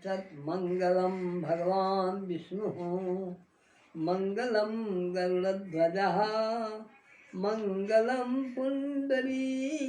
सत्मंगलम भगवान विष्णु मंगलम गरुड़ध्वजः मंगलम पुंडरीकाक्ष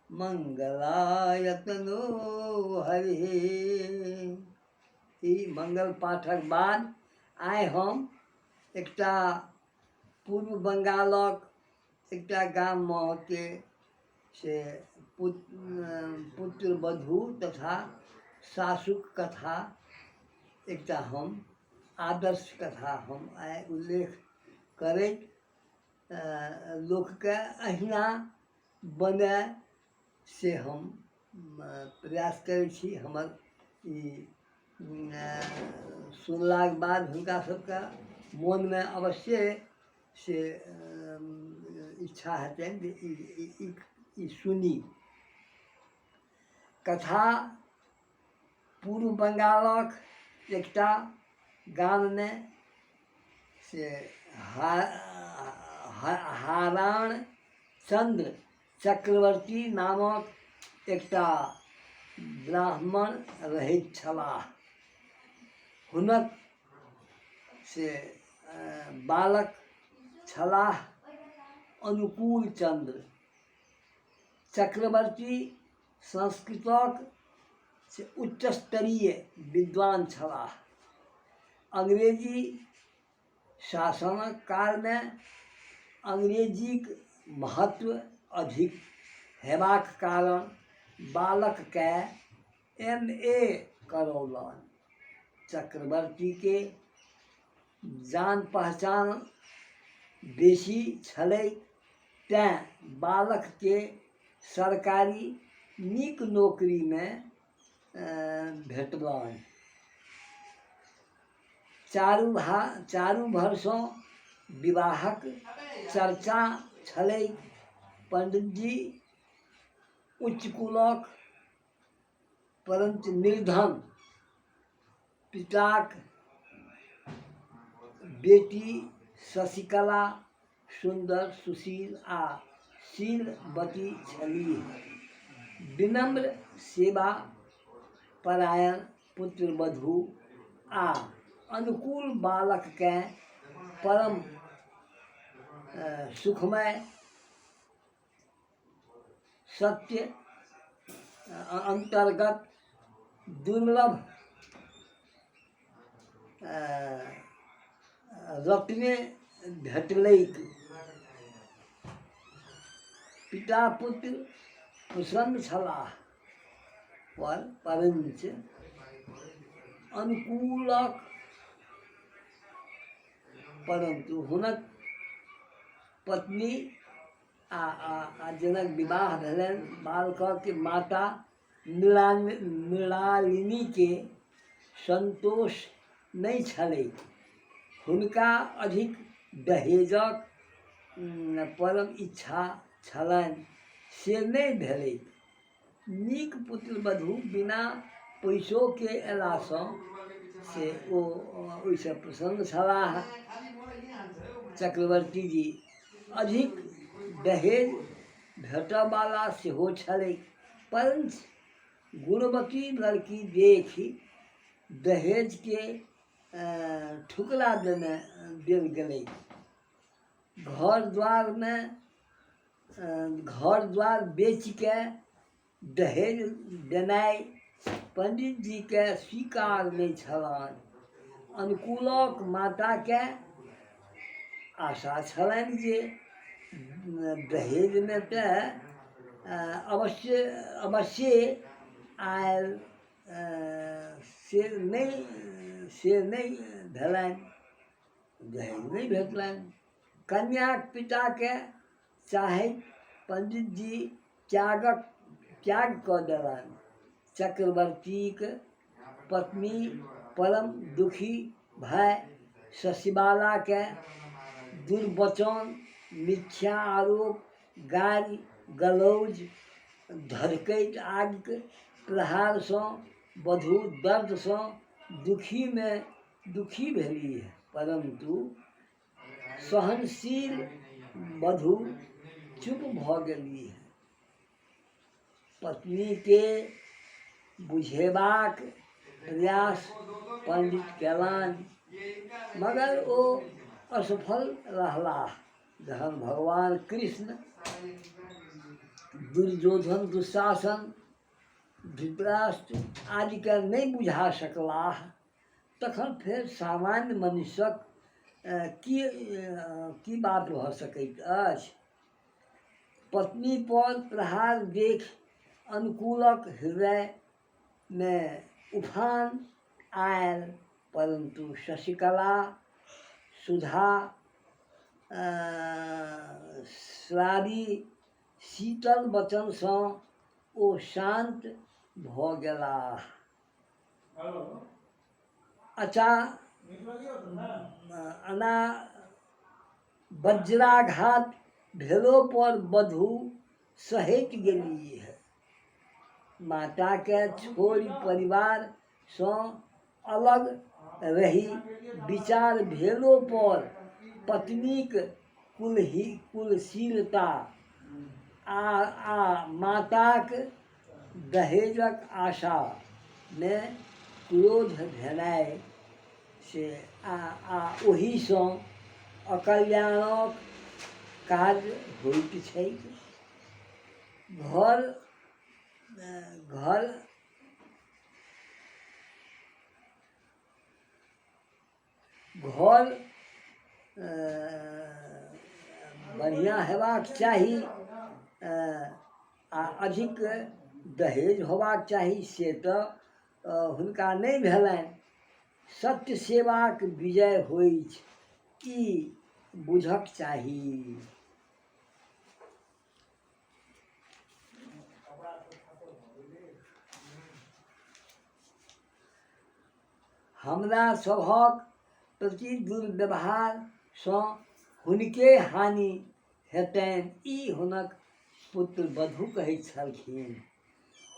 मंगलायतनो हरि। ई मंगल पाठक बाद आइ हम एकटा पूर्व बंगालक एकटा गाम के से पुत्र वधू तथा सासुक कथा एकटा हम आदर्श कथा हम आइ उल्लेख करैत लोकके अहिना बने से हम प्रयास करै छी। हमर ई सुनलाक बाद हुनका सबके मोनमे अवश्य से इच्छा हेतनि जे ई सुनी। कथा पूर्व बंगालक एकटा गाममे से हारान चंद्र चक्रवर्ती नामक एकटा ब्राह्मण रहैत छलाह। हुनक से बालक छलाह अनुकूल चंद्र। चक्रवर्ती संस्कृतक से उच्च स्तरीय विद्वान छलाह। अंग्रेजी शासनक कालमे अंग्रेजीक महत्व अधिक हेबाक कारण बालकके MA करौलनि। चक्रवर्ती के जान पहचान बेसी छलै तेँ बालक के सरकारी नीक नौकरी में भेटलनि। चारू भरसँ विवाहक चर्चा छलै। पंडितजी उच्च कुलक परंतु निर्धन पिताक बेटी शशिकला सुंदर सुशील आ शीलवती छलीह। विनम्र सेवा परायण पुत्रवधू आ अनुकूल बालकके परम सुखमय सत्य अंतर्गत दुर्लभ रत्ने भेटलैक। पिता पुत्र प्रसन्न छलाह परंच अनुकूलक परंतु हुनक पत्नी आ जनक विवाह भेलनि। बालकके माता मृणालिनी के संतोष नहीं छलै। हुनका अधिक दहेजक परम इच्छा छलनि से नहीं भेलै। नीक पुत्रवधू बिना पैसों के अयलासँ से ओहिसँ प्रसन्न छलाह। चक्रवर्ती जी अधिक दहेज भेटयवाला सेहो छलै परंच गुणवती लड़की देखि दहेज के ठुकरा देल गेलै। घर द्वार बेच के दहेज देनाइ पंडित जी के स्वीकार नहीं छलनि। अनुकूलक माता के आशा छलनि जे दहेज में तो अवश्य आयल से नहीं भेलनि। दहेज नहीं भेटलनि। कन्याक पिता के चाहैत पंडित जी त्याग कऽ देलनि। चक्रवर्तीक पत्नी परम दुखी भय शशिबाला के दुर्वचन मिथ्या आरोप गारि गलौज धड़कैत आगिक प्रहारसँ वधू दर्दसँ दुखी भेलीह। परंतु सहनशील वधू चुप भऽ गेलीह। पत्नी के बुझेबाक प्रयास पंडित केलनि, मगर ओ असफल रहलाह। जहन भगवान कृष्ण दुर्योधन, दुशासन, धृतराष्ट्र आदिके नहि बुझा सकलाह, तखन फेर सामान्य मनुष्यक की बात भऽ सकैत अछि। पत्नी पर प्रहार देख अनुकूलक हृदयमे उफान आयल, परंतु शशिकला सुधा श्रावी शीतल वचनसँ ओ शान्त भऽ गेलाह। अना वज्राघात भेलो पर वधू सहित गेलीह। माताके छोड़ि परिवारसँ अलग रही विचार भेलो पर पत्नीक कुलशीलता आ माताक दहेजक आशामे क्रोध भेनाइ से आ ओहिसँ अकल्याणक कार्य होइत छैक। घर बढ़िआँ हेबाक चाही आ अधिक दहेज होबाक चाही, से तऽ हुनका नहि भेलनि। सत्य सेवाक विजय होइत ई बुझक चाही। हमरा सभक प्रति दुर्व्यवहारसँ हुनके हानि हेतनि, ई हुनक पुत्र वधू कहैत छलखिन।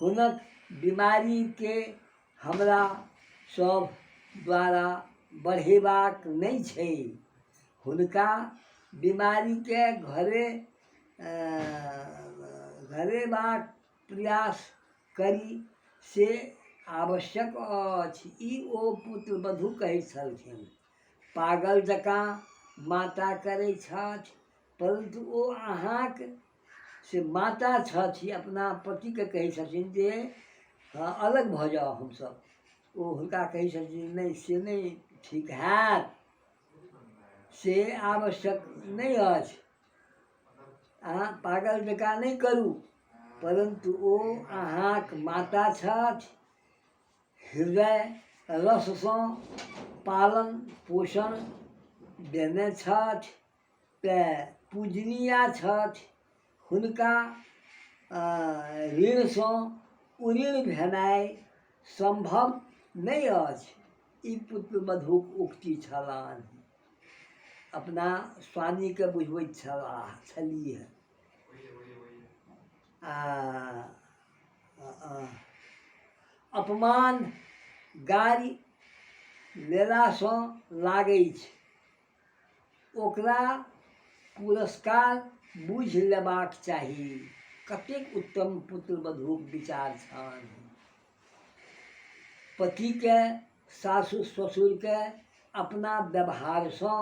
हुनक बीमारीके हमरा सभ द्वारा बढ़ेबाक नहि छै। हुनका बीमारीके घरेबाक प्रयास करी से आवश्यक अछि, ई ओ पुत्र वधू कहैत छलखिन। पागल जकाँ माता करै छथि, परंतु ओ अहाँक से माता छथि। अपना पतिके कहै छथिन जे अलग भऽ जाउ हमसब। ओ हुनका कहै छथिन नहि, से नहि ठीक हैत, से आवश्यक नहि अछि। अहाँ पागल जकाँ नहि करू, परंतु ओ अहाँक माता छथि। हृदय रससँ पालन पोषण देने छथि, तऽ पूजनीय छथि। हुनका ऋणसँ उऋण भेनाइ संभव नहि अछि, ई पुत्र वधूक उक्ति छलनि। अपना स्वामीके बुझबैत छलीह। अपमान गारि लेलासँ लागै छै, ओकरा पुरस्कार बुझि लेबाक चाही। कतेक उत्तम पुत्र वधूक विचार छनि। पतिके सासु ससुरके अपना व्यवहारसँ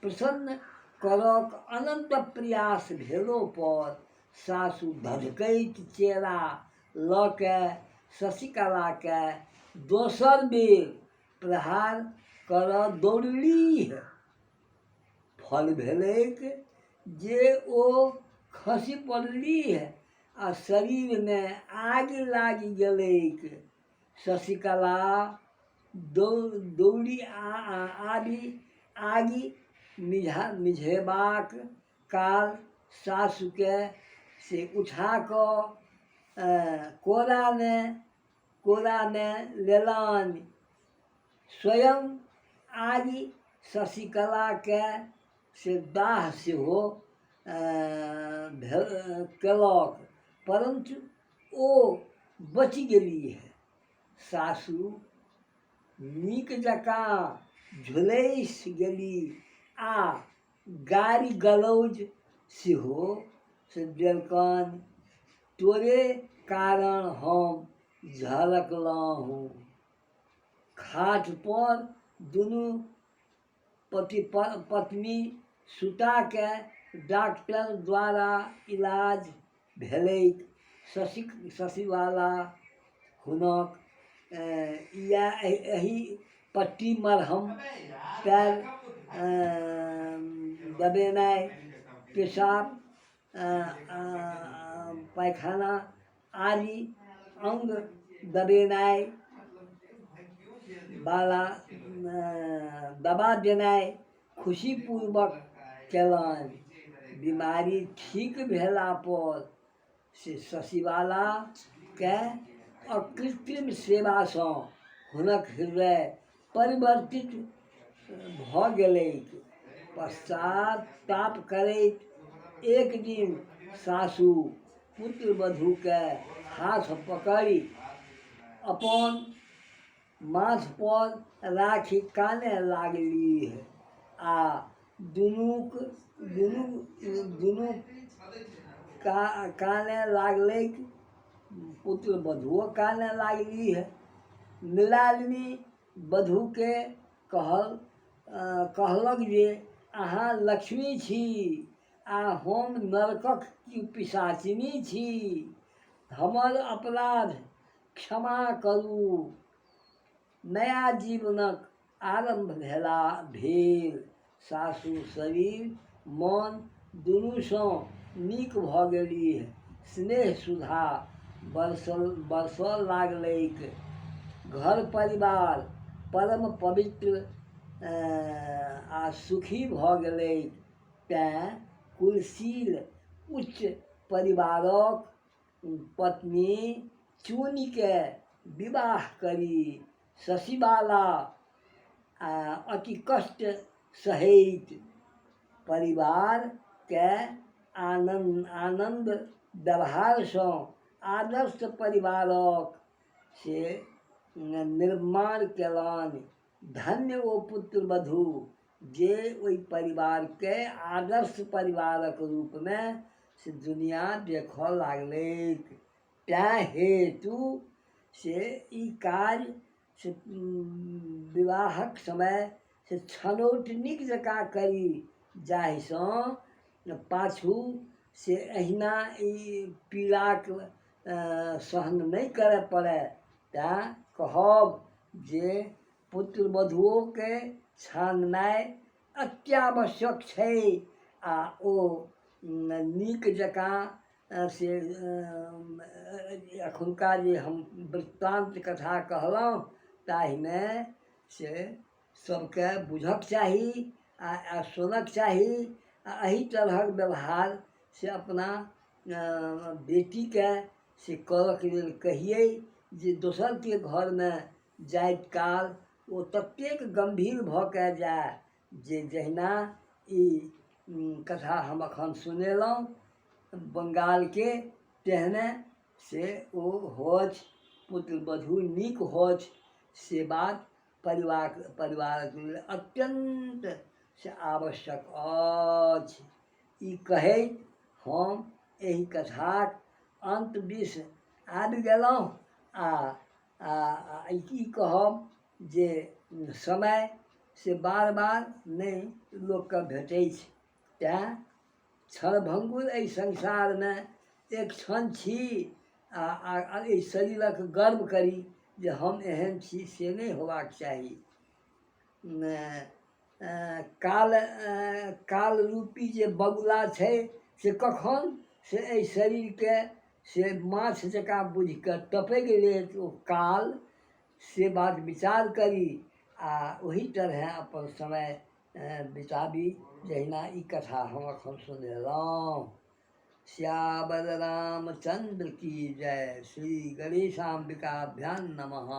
प्रसन्न करक अनंत प्रयास भेलो पर सासु धधकैत चेहरा लऽ के शशिकलाके दोसर बेर प्रहार करऽ दौड़लीह। फल भेलैक जे ओ खसि पड़लीह आ शरीरमे आगि लागि गेलैक। शशिकला दौड़ी आगि मिझेबाक काल सासुके से उठा कऽ कोरामे लेलनि। स्वयं आगि शशिकलाके से दाह सेहो केलक, परंतु ओ बचि गेलीह। सासु नीक जकाँ झुलसि गेली आ गारि गलौज सेहो से देलकनि। तोरे कारण हम झलकलहुँ। खाट पर दुनू पति पत्नी सुता के डॉक्टर द्वारा इलाज भेलैक। शशिबाला हुनक एही पट्टी मरहम, पैर दबेनाइ, पेशाब पैखाना आदि अंग दबेनाइ वाला दबा देनाइ खुशीपूर्वक केलनि। बीमारी ठीक भेला पर से शशिबाला के अकृत्रिम सेवा सँ हुनक हृदय परिवर्तित भऽ गेलैक। पश्चाताप करैत एक दिन सासू पुत्रवधू के हाथ पकड़ि अपन माथ पर राखि कानय लागलीह आ दुनू कानय लागलैक। पुत्रवधूओ कानय लागलीह। मृणालिनी वधू के कहलक जे अहाँ लक्ष्मी छी आ हम नरकक पिशाचिनी छी, हमर अपराध क्षमा करू। नया जीवनक आरंभ भेल। सासू शरीर मन दुनू सँ नीक भऽ गेलीह। स्नेह सुधा बरसऽ लागलैक। घर परिवार परम पवित्र आ सुखी भऽ गेलैक। तेँ कुलशील उच्च परिवारक पत्नी चुनि के विवाह करी शशिबाला अति कष्ट सहैत परिवार के आनंद व्यवहार सँ आदर्श परिवारक से निर्माण केलनि। धन्य ओ पुत्रवधू जे ओहि परिवार के आदर्श परिवारक रूप में से दुनिया देखऽ लागलैक। तैं हेतु से ई कार्य से विवाहक समय से छनौट नीक जकाँ करी, जाहि सँ पाछू से अहिना ई पीड़ाक सहन नहि करय पड़य। तेँ कहब जे पुत्रवधूओ के छाननाइ अत्यावश्यक छै आ ओ नीक जकाँ से एखुनका जे हम वृत्तांत कथा कहलहुँ ताहिमे से सबके बुझक चाही आ सुनक चाही। एही तरहक व्यवहार से अपना बेटीके से करऽके लेल कहियै जे दोसरके घरमे जाइत काल ओ ततेक गम्भीर भऽ के जाय जे जहिना ई कथा हम अखन सुनेलहुँ बंगालके, तेहने से ओ होछ, पुत्रवधू नीक होछ, से बात परिवारक लेल अत्यंत से आवश्यक अछि। ई कहैत हम एहि कथाक अंत दिस आबि गेलहुँ आ ई कहब जे समय से बार बार नहि लोकके भेटै छै। तेँ क्षणभंगुर एहि संसारमे एक क्षण छी आ एहि शरीरक गर्व करी जे हम एहन छी, से नहि होबाक चाही। काल रूपी जे बगुला छै से कखन से एहि शरीरके से माछ जकाँ बुझि कऽ टपकि लेत ओ काल, से बात विचार करी आ ओही तरह अपन समय बिताबी जहिना ई कथा हम अखन सुनेलहुँ। श्यावर रामचंद्र की जय। श्री गणेशाम्बिकाभ्यां नमः।